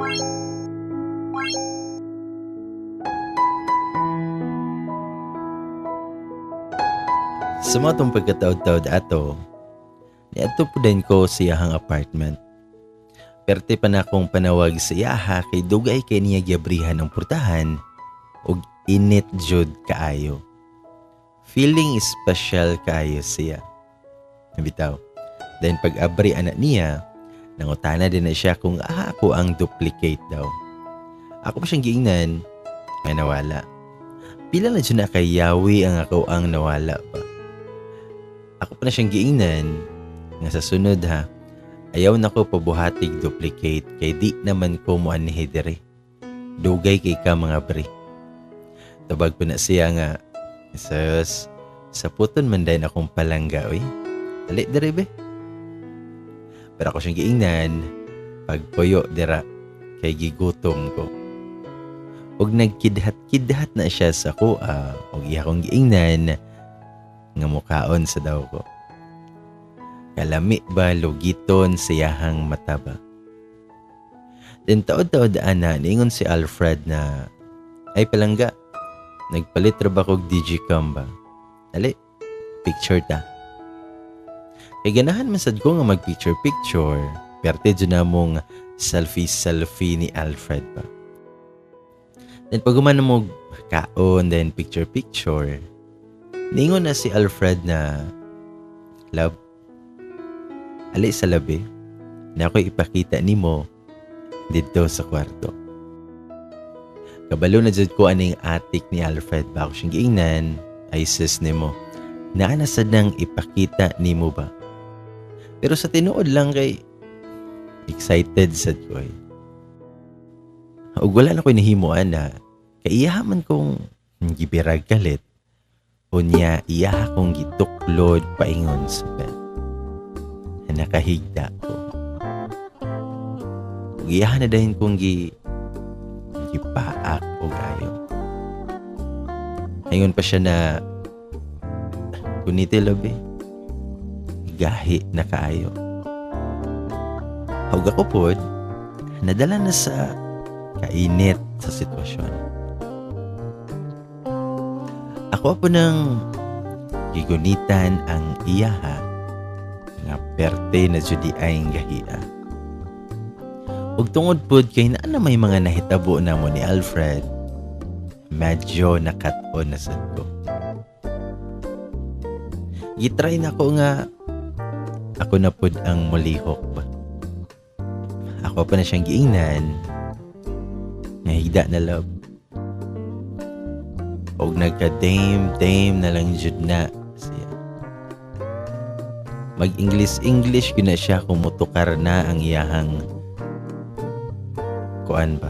Sa mga itong pagkataod-taod ato, niadto po din ko sa iyahang apartment. Perte pa na akong panawag sa iyaha kay dugay kay niya giabrihan ng purtahan ug init jud kaayo. Feeling special kaayo siya. Bitaw. Then pag-abri anak niya, nangutana din na siya kung ako ang duplicate daw. Ako pa siyang giingnan, ay nawala. Pila na dyan na kay Yawi ang ako ang nawala pa. Ako pa na siyang giingnan, nga sa sunod ha, ayaw na ko pabuhatig duplicate kay di naman ko mo anhidere. Dugay kay ka mga bre. Tabag ko na siya nga, sus, sa puton man din akong palangga, oy. Dali, dere be. Pero ako siyang giingnan, pagpuyo dira, kay gigutom ko. Ug nagkidhat-kidhat na siya sa kuha, ug iya kong giingnan, nga mukaon sa daw ko. Kalami ba lugiton siyahang mataba. Then taod-taod ana, niingon si Alfred na, ay palangga, nagpalit ra ba kog digicam ba? Dali, picture ta. Kay ganahan man sad ko nga mag-picture-picture, perte dyan na mong selfie-selfie ni Alfred pa. Then pag umano mo kaon, then picture-picture, ningon na si Alfred na, love, ali sa labi, na ako'y ipakita ni mo dito sa kwarto. Kabalo na dyan ko aning atik ni Alfred ba ako siyang giingnan, ay sis ni mo, naanasad nang ipakita ni mo ba? Pero sa tinuod lang kay excited sad ko eh. Ug wala na ko nahimuan na kaiyaman kong gibirag kalit unya iyaha kong gituklod paingon sa bed. Nakahigda ko. Ug iyaha na dahin kong gipaak o gayo. Ayun pa siya na kuniti labi. Gahi na kaayo. Hawag ako pod, nadala na sa kainit sa sitwasyon. Ako po nang gigunitan ang iyaha nga perte na judi ayng gahia. Ug tungod pod kay naa may mga nahitabo na mo ni Alfred, medyo nakat-on na sad ko. Gitry na ko nga ako na pod ang mulihok ba. Ako pa na siyang giingnan. Nahigda na love. Og nagka-dame na lang jud na siya. Mag-English ko na siya kung mutukar na ang iyahang kuan ba.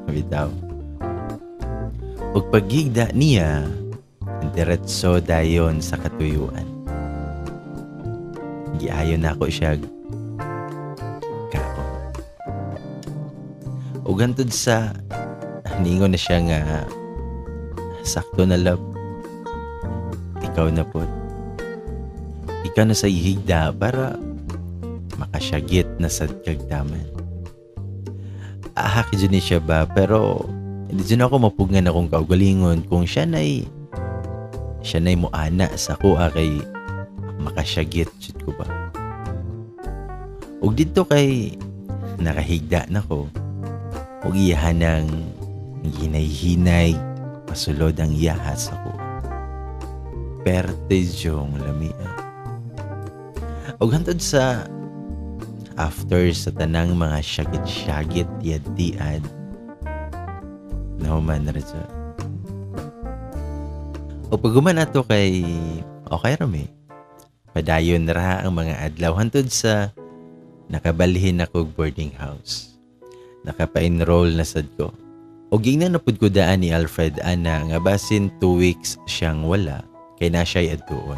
Bitaw. Og paghigda niya, diretso dayon sa katuyuan. Giayon na ako siya kaon. O gantod sa ningon na siya nga sakto na love. Ikaw na po. Ikaw na sa ihigda para makasyagit na sa kagdaman. Ahaki dyan siya ba pero hindi dyan ako mapugngan akong kaugalingon kung siya na'y muana sa kuha kay makasyagit jud ko ba. Ug dito kay nakahigda na ko. Ug iyahan ng hinay-hinay pasulod ang iyahas ako. Perte jong lamia. Ug hantod sa after sa tanang mga syagit-syagit tiad-tiad nahuman na rin siya. O pag ato kay okay rami. Padayon ra ang mga adlaw hantod sa nakabalhin ako boarding house. Nakapa-enroll na sad ko. O gingnan na pud ko daan ni Alfred ana nga basin 2 weeks siyang wala kay na siya'y adtuon.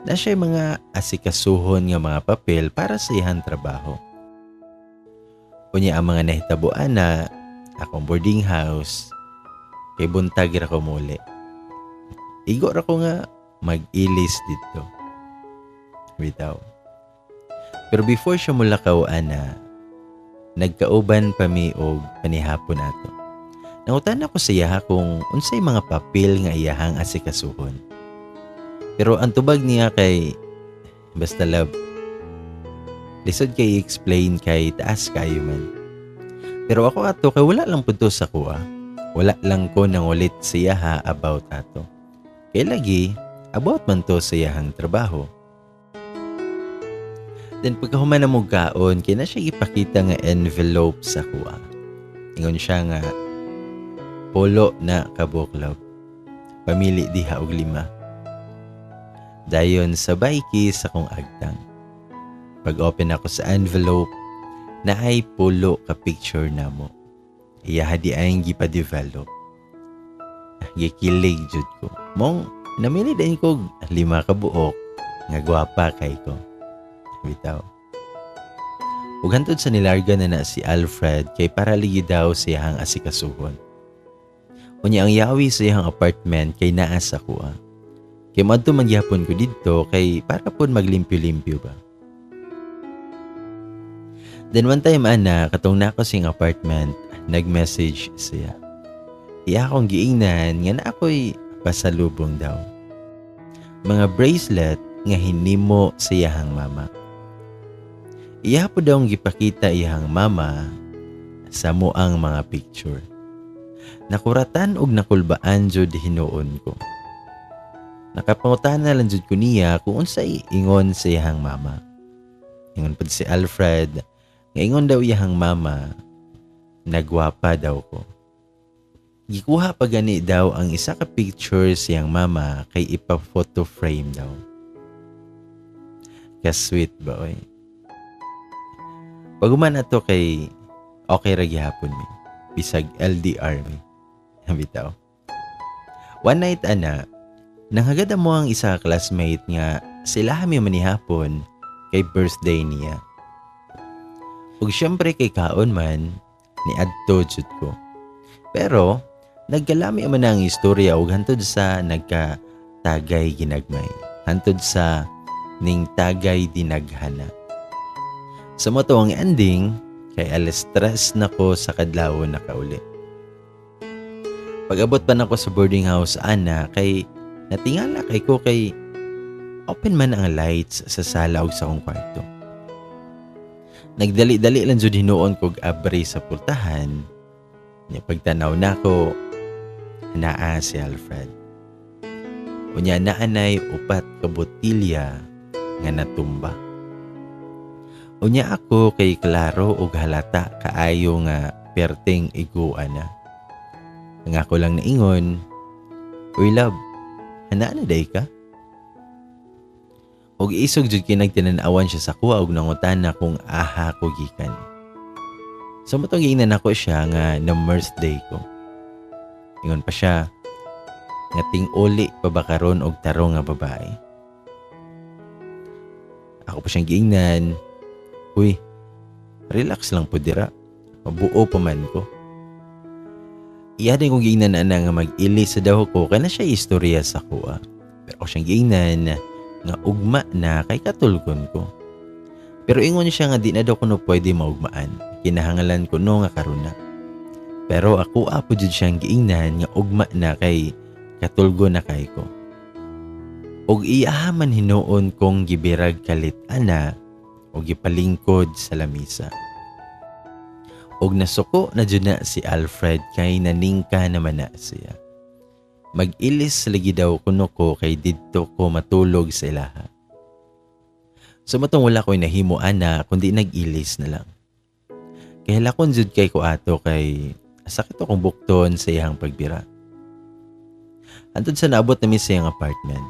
Na siya'y mga asikasuhon nga mga papel para sa iyang trabaho. Unya ang mga nahitabuan na akong boarding house kay buntag ra ko muli. Igo ra ko nga mag-ilis dito. Bitaw. Pero before siya mulakaw ana, nagkauban pa mi og panihapon nato. Nangutan ako sa iyaha kung unsay mga papel nga iyahang asikasuhon. Pero ang tubag niya kay basta love. Lisod kay explain kay taas kayo man. Pero ako ato kay wala lang punto sa kuha. Wala lang ko nangulit sa iyaha about ato. Kay lagi, about man to sa iyahang trabaho. Then pagkahuman na mo kaon, kaya na siya ipakita nga envelope sa kuha. Ingon siya nga, polo na kabuklaw. Pamili diha og 5. Dayon sabay ki sa kong agtang. Pag-open ako sa envelope, na ay polo ka picture na mo. Iyaha di ay gipa-develop. Gikilig jud ko. Mong namili din ko 5 ka buok nga gwapa kay ko. Bitaw. Ug hantod sa nilarga na si Alfred kay para ligi daw siyang asikasuhon. Unya ang yawi sa iyang apartment kay naa sa kuha. Kay madto man gyapon ko didto kay para pud maglimpyo-limpyo ba. Then one time katong nako sing apartment, nag-message siya. Iya akong giingnan nga na ako'y pasalubong daw. Mga bracelet nga hinimo sa iyahang mama. Iya po daw gipakita iyahang mama sa moang mga picture. Nakuratan og nakulbaan jud hinuon ko. Nakapangutan na lang jud ko niya kung unsay ingon sa iyahang mama. Ingon pud si Alfred, nga ingon daw iyahang mama, nagwapa daw ko. Gikuha pa gani daw ang isa ka picture siyang mama kay ipa-photo frame daw. Ka-sweet ba oy? Paguman ato kay okay ra gihapon mi. Bisag LDR mi. Bitaw. One night nanghagad mo ang isa ka classmate nga sila mi manihapon kay birthday niya. Ug syempre kay kaon man ni adto jud ko. Pero nagkalami man ang istorya ug hantod sa nagka-tagay ginagmay. Hantod sa ning tagay dinaghana. Sa moto ang ending, kay alas 3 na ko sa kadlaw na kauli. Pag-abot pa nako sa boarding house, kay natingala kay ko kay open man ang lights sa sala ug sa akong kwarto. Nagdali-dali lang jud hinuon kog abri sa pultahan. Nya pagtanaw nako, naa si Alfred. Unya naanay 4 ka botilya nga natumba. Unya ako kay klaro ug halata kaayo nga perting iguan na. Ang ako lang naingon, "Uy love, hana na day ka?" Ug isog jud kinagtinan-awan siya sa kuha ug nangutan na kung aha ko gikan. So matong giingnan ako siya nga na birthday ko. Ingon pa siya, nga ting-uli pa ba karon og tarong nga babae. Ako pa siyang giingnan, "Uy, relax lang po dira. Mabuo pa man ko." Iya din kong giingnan nga mag-ili sa daw ko kaya na siya istorya sa kuha. Pero ako siyang giingnan nga ugma na kay katulgon ko. Pero ingon siya nga di na daw kuno pwede maugmaan. Kinahangalan ko no nga karon na. Pero ako apo jud siyang giingnan nga ugma na kay katulgon na kay ko. Og iya man hinuon kong gibirag kalit o gipalingkod sa lamisa. Og nasuko na dyan na si Alfred kay naningka naman na siya. Mag-ilis lagi daw kuno ko kay didto ko matulog sa ilaha. So matong wala ko'y nahimo kundi nag-ilis na lang. Kaya lakon jud kay ko ato kay sakit akong bukton sa iyang pagbira. Antod sa naabot namin sa iyang apartment.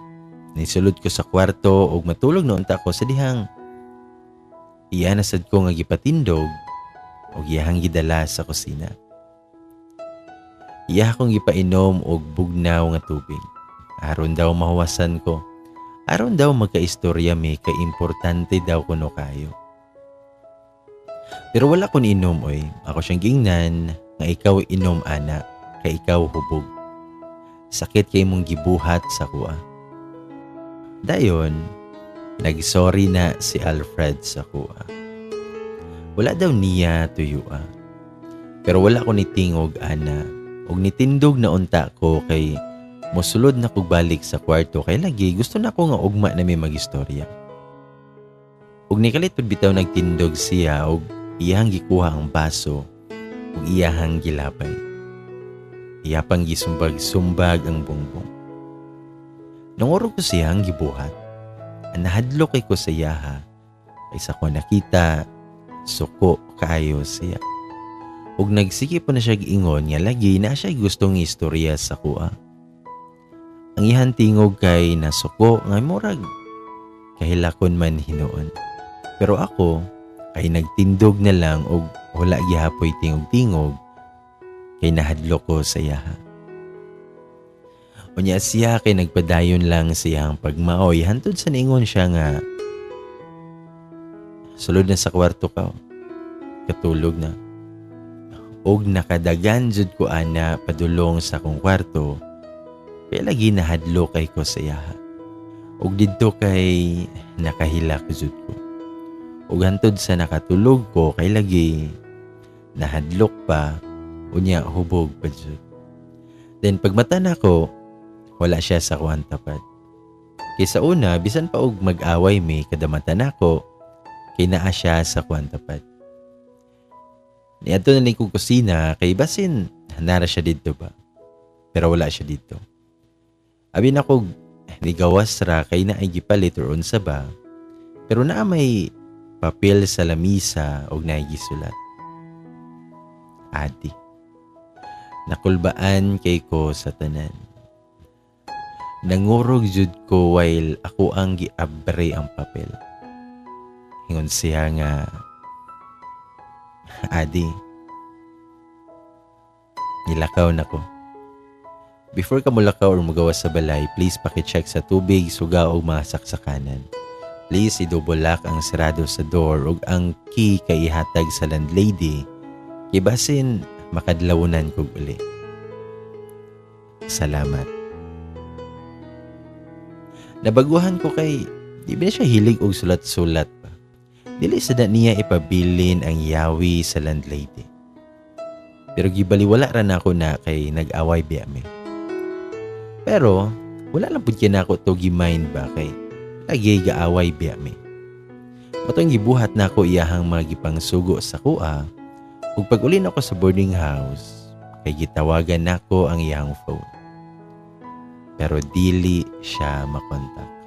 Nisulod ko sa kwarto og matulog noon ta ko sa dihang iya nasad ko nga gipatindog og iyahang gidala sa kusina. Iya akong gipainom og bugnaw nga tubig. Aron daw mahuwasan ko. Aron daw magkaistorya mi kay importante daw kuno kayo. Pero wala ko inom oy. Ako siyang gingnan nga ikaw inom kay ikaw hubog. Sakit kay mong gibuhat sa kuha. Dayon, nag-sorry na si Alfred sa kuha. wala daw niya tuyo. Pero wala ko nitingog ana. Og nitindog na unta ko kay mosulod na kog balik sa kwarto kay lagi gusto na ko nga ugma na may magistorya. Og nikalit pud bitaw nagtindog siya og iyang gikuha ang baso ug iyahang gilabay. Iya pang gisumbag-sumbag ang bongbong. Nanguro ko siyang gibuhat. Nahadlok ko sa iyaha. Kaysa ko nakita, suko kaayo siya. Ug nagsige po na siya giingon nga lagi na siya gustong istorya sa kuha. Ang ihan tingog kay nasuko nga murag kahilakon man hinuon. Pero ako kay nagtindog na lang og wala gihapoy tingog-tingog kay nahadlok ko sa iyaha. Unya siya kay nagpadayon lang siyang pagmaoy hantod sa ningon siya nga sulod na sa kwarto ka. Katulog na. Og nakadagan jud ko ana padulong sa akong kwarto kay lagi nahadlok kay ko sa iyaha. Og didto kay nakahilak jud ko. Og hantod sa nakatulog ko kay lagi nahadlok pa unya hubog pa jud. Then pagmata na ko wala siya sa kuhan tapad. Kay sa una bisan pa og mag-away mi kada mata nako kay naa siya sa kuhan tapad. Niadto na ni kong kusina kay basin nara siya dito ba. Pero wala siya dito. Abi na kog nigawas ra kay naay gipalit or unsa ba. Pero naa may papel sa lamisa og naay gisulat. Adi. Nakulbaan kay ko sa tanan. Nangurog jud ko while ako ang giabre ang papel. Ingon siya nga Adi, nilakaw na ko. Before ka mulakaw or magawas sa balay, please pakicheck sa tubig, suga o mga saksakanan. Please i-double lock ang sarado sa door ug ang key kay ihatag sa landlady. Kibasin makadlawunan kog uli. Salamat. Nabaguhan ko kay di ba siya hilig og sulat-sulat. Dili sada niya ipabilin ang yawi sa landlady. Pero gibaliwala ra na ako na kay nag-away biya mi. Pero wala lang pud kina ako to gi-mind ba kay lagi gaaway biya mi. Matong gibuhat na ako iyahang mga gipangsugo sa kuha ug pag uli na ako sa boarding house kay gitawagan nako ang iyang phone. Pero dili siya makontak.